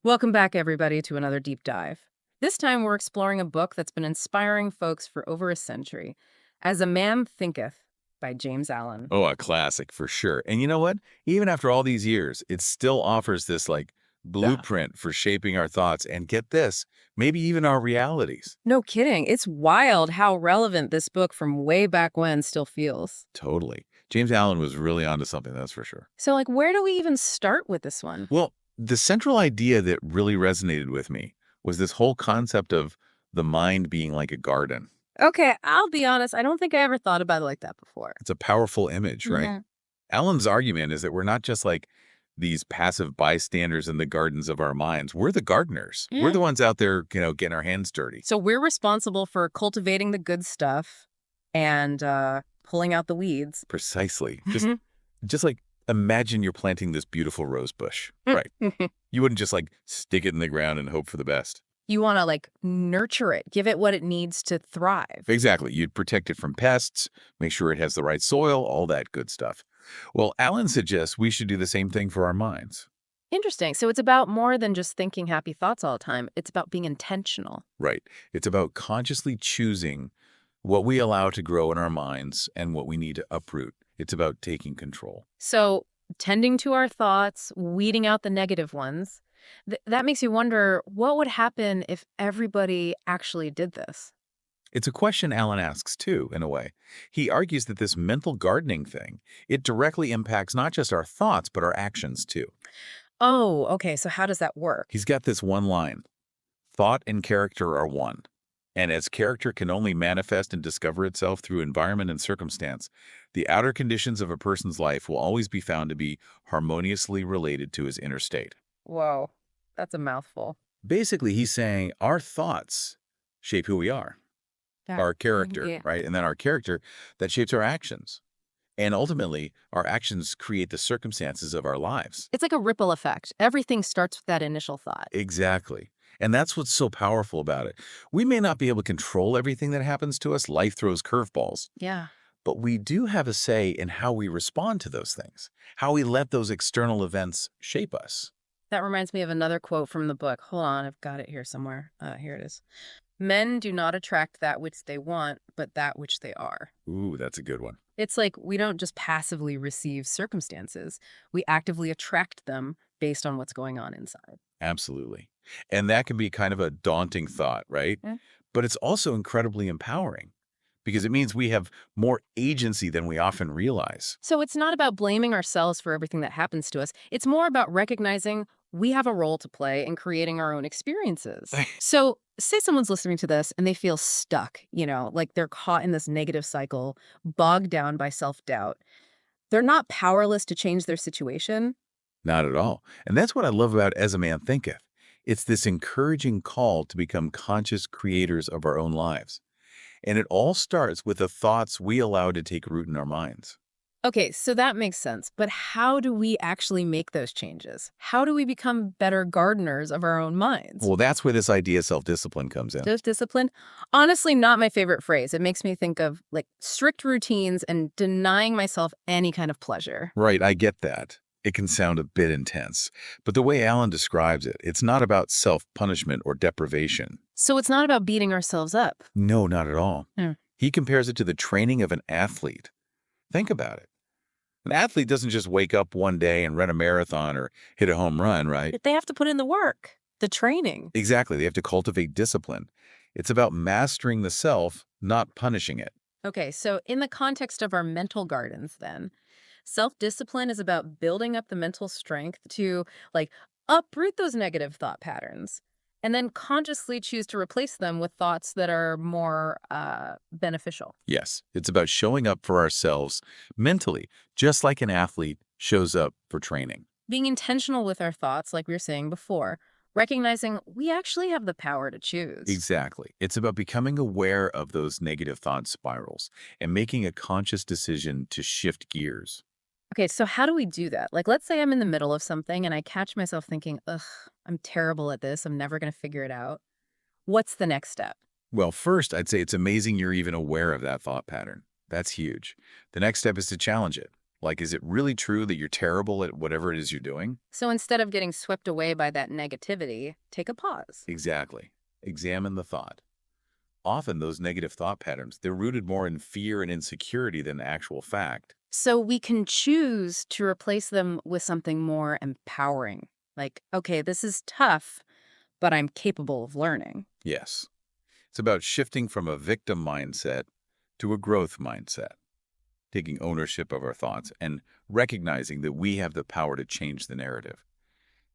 Welcome back, everybody, to another deep dive. This time, we're exploring a book that's been inspiring folks for over a century, As A Man Thinketh by James Allen. Oh, a classic for sure. And you know what? Even after all these years, it still offers this blueprint for shaping our thoughts and get this, maybe even our realities. No kidding. It's wild how relevant this book from way back when still feels. Totally. James Allen was really onto something, that's for sure. So, where do we even start with this one? Well, the central idea that really resonated with me was this whole concept of the mind being like a garden. Okay, I'll be honest. I don't think I ever thought about it like that before. It's a powerful image, right? Mhm. Allen's argument is that we're not just like these passive bystanders in the gardens of our minds. We're the gardeners. We're Yeah. the ones out there, getting our hands dirty. So, we're responsible for cultivating the good stuff and pulling out the weeds. Precisely. Just Mhm. just like imagine you're planting this beautiful rose bush, right? You wouldn't just stick it in the ground and hope for the best. You want to nurture it, give it what it needs to thrive. Exactly. You'd protect it from pests, make sure it has the right soil, all that good stuff. Well, Allen suggests we should do the same thing for our minds. Interesting. So it's about more than just thinking happy thoughts all the time. It's about being intentional. Right. It's about consciously choosing what we allow to grow in our minds and what we need to uproot. It's about taking control. So tending to our thoughts, weeding out the negative ones. That makes you wonder what would happen if everybody actually did this? It's a question Allen asks, too, in a way. He argues that this mental gardening thing, it directly impacts not just our thoughts, but our actions, too. Oh, okay. So how does that work? He's got this one line, thought and character are one. And as character can only manifest and discover itself through environment and circumstance, the outer conditions of a person's life will always be found to be harmoniously related to his inner state. Whoa, that's a mouthful. Basically, he's saying our thoughts shape who we are, Yeah. our character, Yeah. right? And then our character, that shapes our actions. And ultimately, our actions create the circumstances of our lives. It's like a ripple effect. Everything starts with that initial thought. Exactly. And that's what's so powerful about it. We may not be able to control everything that happens to us. Life throws curveballs. Yeah. But we do have a say in how we respond to those things, how we let those external events shape us. That reminds me of another quote from the book. Hold on, I've got it here somewhere. Here it is. Men do not attract that which they want, but that which they are. Ooh, that's a good one. It's like we don't just passively receive circumstances. We actively attract them based on what's going on inside. Absolutely. And that can be kind of a daunting thought, right? Yeah. But it's also incredibly empowering because it means we have more agency than we often realize. So it's not about blaming ourselves for everything that happens to us. It's more about recognizing we have a role to play in creating our own experiences. So say someone's listening to this and they feel stuck, like they're caught in this negative cycle, bogged down by self-doubt. They're not powerless to change their situation. Not at all. And that's what I love about As A Man Thinketh. It's this encouraging call to become conscious creators of our own lives. And it all starts with the thoughts we allow to take root in our minds. Okay, so that makes sense. But how do we actually make those changes? How do we become better gardeners of our own minds? Well, that's where this idea of self-discipline comes in. Self-discipline? Honestly, not my favorite phrase. It makes me think of strict routines and denying myself any kind of pleasure. Right, I get that. It can sound a bit intense. But the way Alan describes it, it's not about self-punishment or deprivation. So it's not about beating ourselves up. No, not at all. Hmm. He compares it to the training of an athlete. Think about it. An athlete doesn't just wake up one day and run a marathon or hit a home run, right? They have to put in the work, the training. Exactly. They have to cultivate discipline. It's about mastering the self, not punishing it. Okay, so in the context of our mental gardens then, self-discipline is about building up the mental strength to uproot those negative thought patterns and then consciously choose to replace them with thoughts that are more beneficial. Yes, it's about showing up for ourselves mentally, just like an athlete shows up for training. Being intentional with our thoughts, like we were saying before, recognizing we actually have the power to choose. Exactly. It's about becoming aware of those negative thought spirals and making a conscious decision to shift gears. Okay, so how do we do that? Let's say I'm in the middle of something and I catch myself thinking, ugh, I'm terrible at this. I'm never going to figure it out. What's the next step? Well, first, I'd say it's amazing you're even aware of that thought pattern. That's huge. The next step is to challenge it. Like, is it really true that you're terrible at whatever it is you're doing? So instead of getting swept away by that negativity, take a pause. Exactly. Examine the thought. Often those negative thought patterns, they're rooted more in fear and insecurity than actual fact. So we can choose to replace them with something more empowering. Like, okay, this is tough, but I'm capable of learning. Yes. It's about shifting from a victim mindset to a growth mindset, taking ownership of our thoughts and recognizing that we have the power to change the narrative.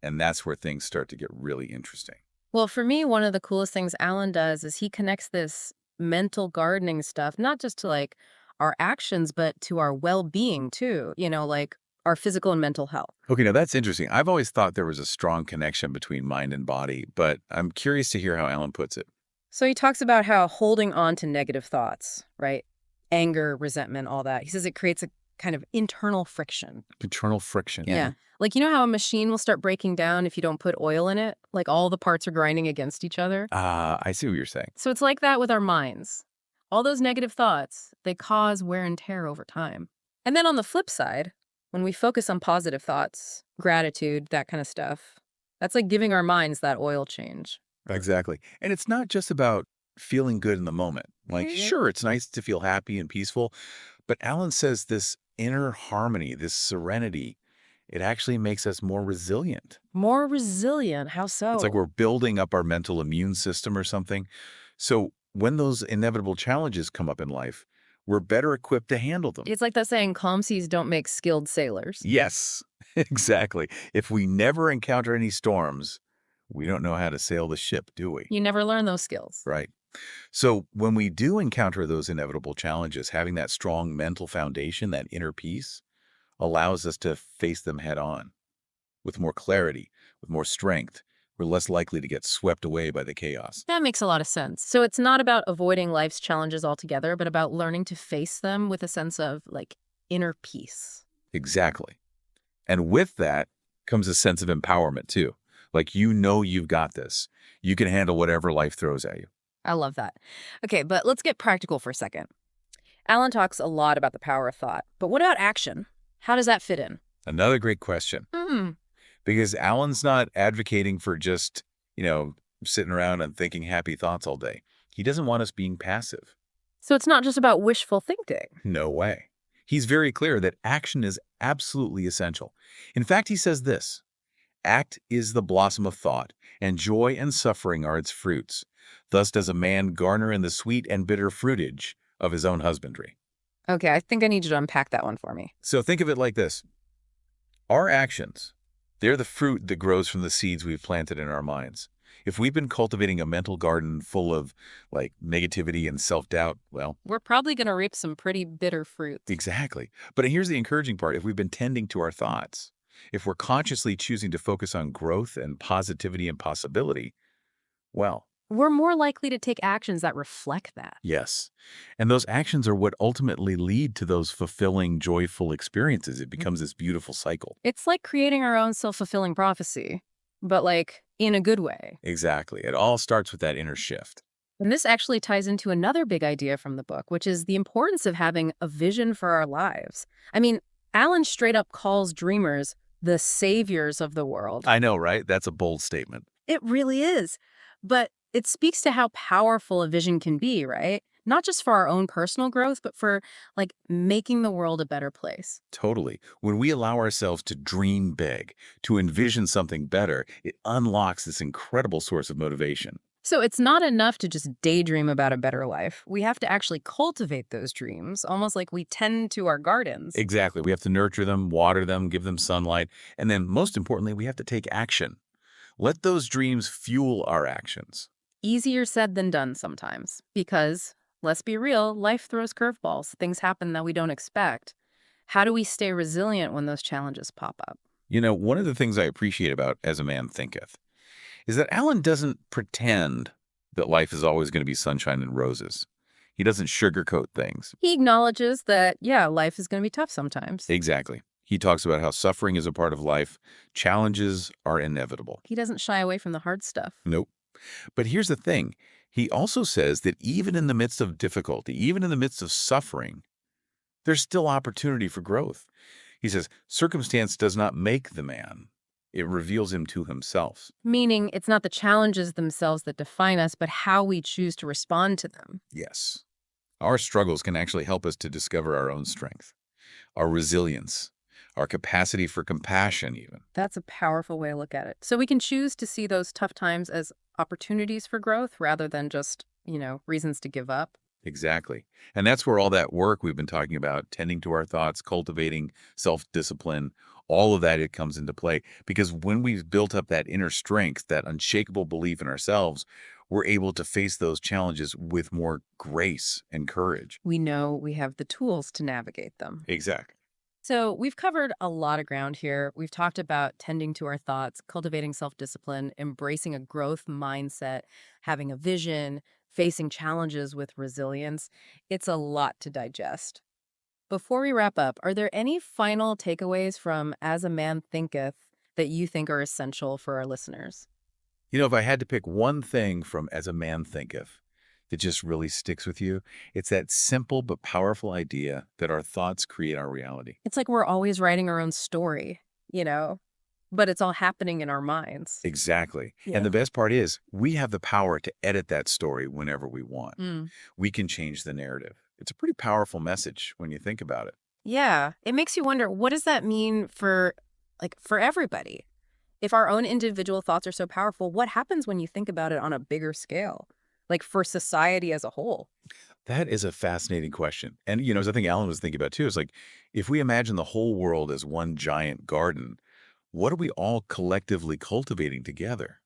And that's where things start to get really interesting. Well, for me, one of the coolest things Alan does is he connects this mental gardening stuff, not just to like our actions, but to our well-being too, like our physical and mental health. Okay, now that's interesting. I've always thought there was a strong connection between mind and body, but I'm curious to hear how Alan puts it. So he talks about how holding on to negative thoughts, right? Anger, resentment, all that. He says it creates a kind of internal friction. Internal friction. Yeah. Like, how a machine will start breaking down if you don't put oil in it? Like all the parts are grinding against each other. Ah, I see what you're saying. So it's like that with our minds. All those negative thoughts, they cause wear and tear over time. And then on the flip side, when we focus on positive thoughts, gratitude, that kind of stuff, that's like giving our minds that oil change. Exactly. And it's not just about feeling good in the moment. Like, sure, it's nice to feel happy and peaceful, but Alan says this inner harmony, this serenity, it actually makes us more resilient. More resilient. How It's like so? we're building up our mental immune system or something. So when those inevitable challenges come up in life, we're better equipped to handle them. It's like that saying, calm seas don't make skilled sailors. Yes, exactly. If we never encounter any storms, we don't know how to sail the ship, do we? You never learn those skills. Right. So when we do encounter those inevitable challenges, having that strong mental foundation, that inner peace, allows us to face them head on with more clarity, with more strength. We're less likely to get swept away by the chaos. That makes a lot of sense. So it's not about avoiding life's challenges altogether, but about learning to face them with a sense of like inner peace. Exactly. And with that comes a sense of empowerment too. Like, you've got this. You can handle whatever life throws at you. I love that. Okay, but let's get practical for a second. Alan talks a lot about the power of thought, but what about action? How does that fit in? Another great question. Hmm. Because Alan's not advocating for just, you know, sitting around and thinking happy thoughts all day. He doesn't want us being passive. So it's not just about wishful thinking. No way. He's very clear that action is absolutely essential. In fact, he says this: act is the blossom of thought, and joy and suffering are its fruits. Thus does a man garner in the sweet and bitter fruitage of his own husbandry. Okay, I think I need you to unpack that one for me. So think of it like this. Our actions, they're the fruit that grows from the seeds we've planted in our minds. If we've been cultivating a mental garden full of, like, negativity and self-doubt, well, We're probably going to reap some pretty bitter fruits. exactly. But here's the encouraging part. If we've been tending to our thoughts, if we're consciously choosing to focus on growth and positivity and possibility, well, We're more likely to take actions that reflect that. yes. And those actions are what ultimately lead to those fulfilling, joyful experiences. It becomes this beautiful cycle. It's like creating our own self-fulfilling prophecy, but like in a good way. Exactly. It all starts with that inner shift. And this actually ties into another big idea from the book, which is the importance of having a vision for our lives. I mean, Alan straight up calls dreamers the saviors of the world. I know, right? That's a bold statement. It really is. But it speaks to how powerful a vision can be, right? Not just for our own personal growth, but for like making the world a better place. Totally. When we allow ourselves to dream big, to envision something better, it unlocks this incredible source of motivation. So it's not enough to just daydream about a better life. We have to actually cultivate those dreams, almost like we tend to our gardens. Exactly. We have to nurture them, water them, give them sunlight, and then most importantly, we have to take action. Let those dreams fuel our actions. Easier said than done sometimes, because let's be real, life throws curveballs. Things happen that we don't expect. How do we stay resilient when those challenges pop up? You know, one of the things I appreciate about As a Man Thinketh is that Alan doesn't pretend that life is always going to be sunshine and roses. He doesn't sugarcoat things. He acknowledges that, yeah, life is going to be tough sometimes. Exactly. He talks about how suffering is a part of life. Challenges are inevitable. He doesn't shy away from the hard stuff. Nope. But here's the thing. He also says that even in the midst of difficulty, even in the midst of suffering, there's still opportunity for growth. He says, circumstance does not make the man. It reveals him to himself. Meaning it's not the challenges themselves that define us, but how we choose to respond to them. Yes. Our struggles can actually help us to discover our own strength, our resilience, our capacity for compassion even. That's a powerful way to look at it. So we can choose to see those tough times as opportunities for growth rather than just, reasons to give up. Exactly. And that's where all that work we've been talking about, tending to our thoughts, cultivating self-discipline, all of that, it comes into play. Because when we've built up that inner strength, that unshakable belief in ourselves, we're able to face those challenges with more grace and courage. We know we have the tools to navigate them. Exactly. So, we've covered a lot of ground here. We've talked about tending to our thoughts, cultivating self discipline, embracing a growth mindset, having a vision, facing challenges with resilience. It's a lot to digest. Before we wrap up, are there any final takeaways from As a Man Thinketh that you think are essential for our listeners? If I had to pick one thing from As a Man Thinketh that just really sticks with you, it's that simple but powerful idea that our thoughts create our reality. It's like we're always writing our own story, you know, but it's all happening in our minds. Exactly. And Yeah. the best part is we have the power to edit that story whenever we want. Mm. We can change the narrative. It's a pretty powerful message when you think about it. Yeah, it makes you wonder, what does that mean for for everybody? If our own individual thoughts are so powerful, what happens when you think about it on a bigger scale? Like for society as a whole? That is a fascinating question. And, as I think Alan was thinking about too, is like if we imagine the whole world as one giant garden, what are we all collectively cultivating together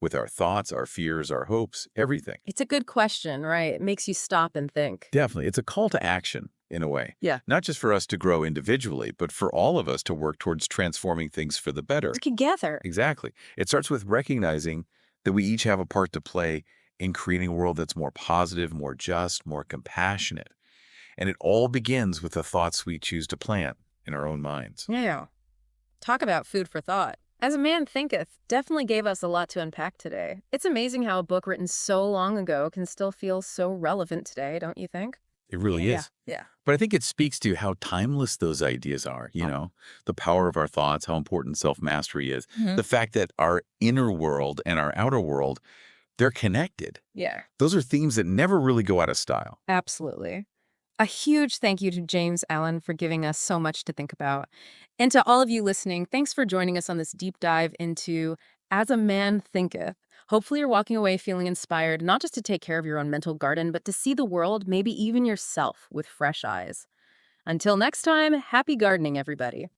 with our thoughts, our fears, our hopes, everything? It's a good question, right? It makes you stop and think. Definitely. It's a call to action in a way, Yeah. not just for us to grow individually, but for all of us to work towards transforming things for the better. Together. Exactly. It starts with recognizing that we each have a part to play in creating a world that's more positive, more just, more compassionate. And it all begins with the thoughts we choose to plant in our own minds. Yeah. Talk about food for thought. As a Man Thinketh definitely gave us a lot to unpack today. It's amazing how a book written so long ago can still feel so relevant today, don't you think? It really Yeah. is. Yeah. But I think it speaks to how timeless those ideas are, the power of our thoughts, how important self-mastery is, Mhm. the fact that our inner world and our outer world, they're connected. Yeah. Those are themes that never really go out of style. Absolutely. A huge thank you to James Allen for giving us so much to think about. And to all of you listening, thanks for joining us on this deep dive into As a Man Thinketh. Hopefully, you're walking away feeling inspired, not just to take care of your own mental garden, but to see the world, maybe even yourself, with fresh eyes. Until next time, happy gardening, everybody.